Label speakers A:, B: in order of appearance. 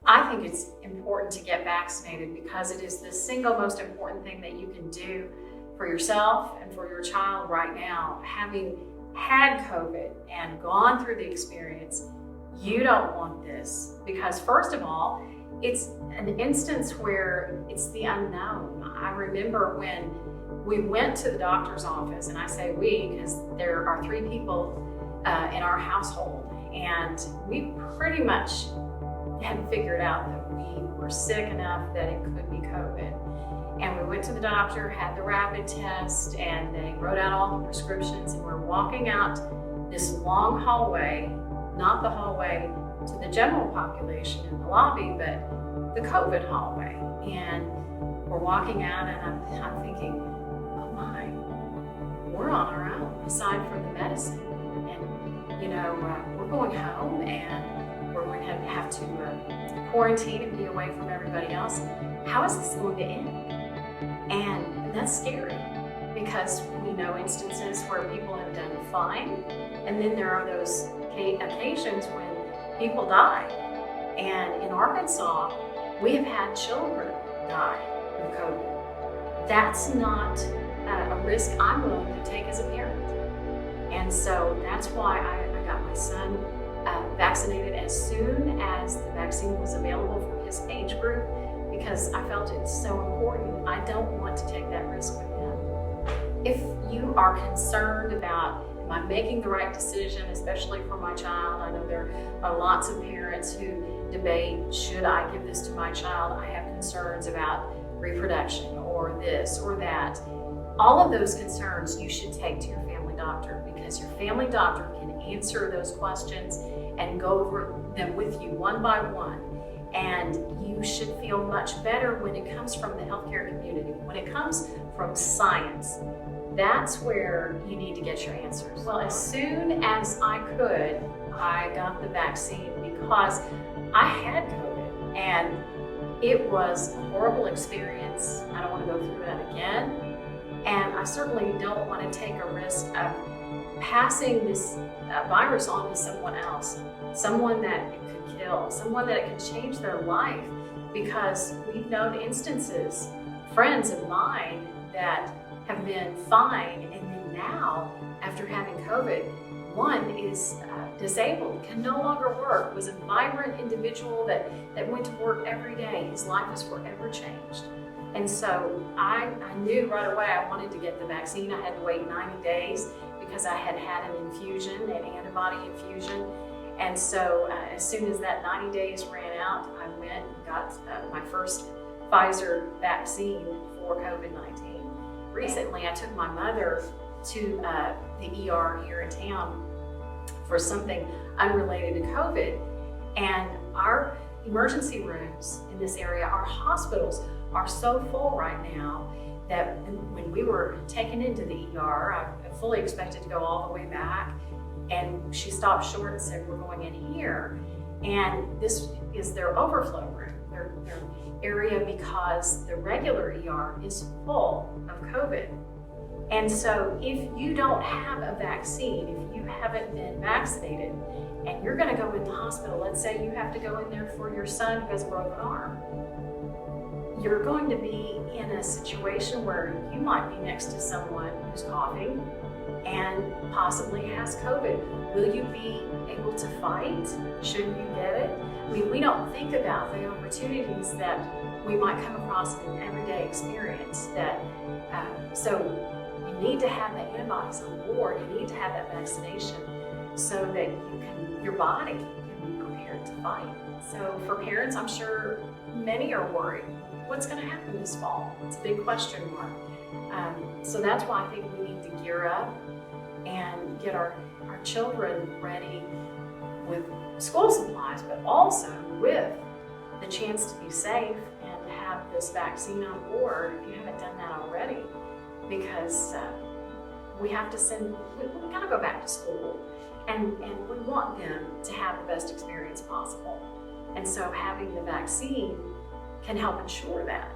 A: I think it's important to get vaccinated because it is the single most important thing that you can do for yourself and for your child right now. Having had COVID and gone through the experience, you don't want this because, first of all, it's an instance where it's the unknown. I remember when we went to the doctor's office, and I say we because there are 3 people in our household, and we pretty much had figured out that we were sick enough that it could be COVID. And we went to the doctor, had the rapid test, and they wrote out all the prescriptions, and we're walking out this long hallway, not the hallway to the general population in the lobby, but the COVID hallway. And we're walking out, and I'm thinking, oh my, we're on our own, aside from the medicine. And, you know, we're going home, and we're going to have to quarantine and be away from everybody else. How is this going to end? And that's scary because we know instances where people have done fine, and then there are those occasions when people die. And in Arkansas, we have had children die of COVID. That's not a risk I'm willing to take as a parent. And so that's why I got my son vaccinated as soon as the vaccine was available for his age group, because I felt it's so important. I don't want to take that risk with him. If you are concerned about, am I making the right decision, especially for my child? I know there are lots of parents who debate, should I give this to my child? I have concerns about reproduction or this or that. All of those concerns you should take to your family doctor, because your family doctor can answer those questions and go over them with you one by one. And you should feel much better when it comes from the healthcare community. When it comes from science, that's where you need to get your answers. Well, as soon as I could, I got the vaccine because I had COVID, and it was a horrible experience. I don't want to go through that again. And I certainly don't want to take a risk of passing this virus on to someone else, someone that it could kill, someone that it could change their life, because we've known instances, friends of mine that have been fine, and then now, after having COVID, one is disabled, can no longer work, was a vibrant individual that went to work every day. His life was forever changed. And so I knew right away I wanted to get the vaccine. I had to wait 90 days because I had had an infusion, an antibody infusion. And so as soon as that 90 days ran out, I went and got my first Pfizer vaccine for COVID-19. Recently, I took my mother to the ER here in town for something unrelated to COVID. And our emergency rooms in this area, our hospitals, are so full right now that when we were taken into the ER, I fully expected to go all the way back, and she stopped short and said, we're going in here. And this is their overflow room, their area, because the regular ER is full of COVID. And so if you don't have a vaccine, if you haven't been vaccinated, and you're going to go in the hospital, let's say you have to go in there for your son who has a broken arm, you're going to be in a situation where you might be next to someone who's coughing and possibly has COVID. Will you be able to fight? Should you get it? We don't think about the opportunities that we might come across in an everyday experience. So you need to have the antibodies on board. You need to have that vaccination so that your body can be prepared to fight. So for parents, I'm sure many are worried. What's going to happen this fall? It's a big question mark. So that's why I think we need to gear up and get our children ready with school supplies, but also with the chance to be safe and have this vaccine on board if you haven't done that already, because we got to go back to school, and we want them to have the best experience possible. And so having the vaccine can help ensure that.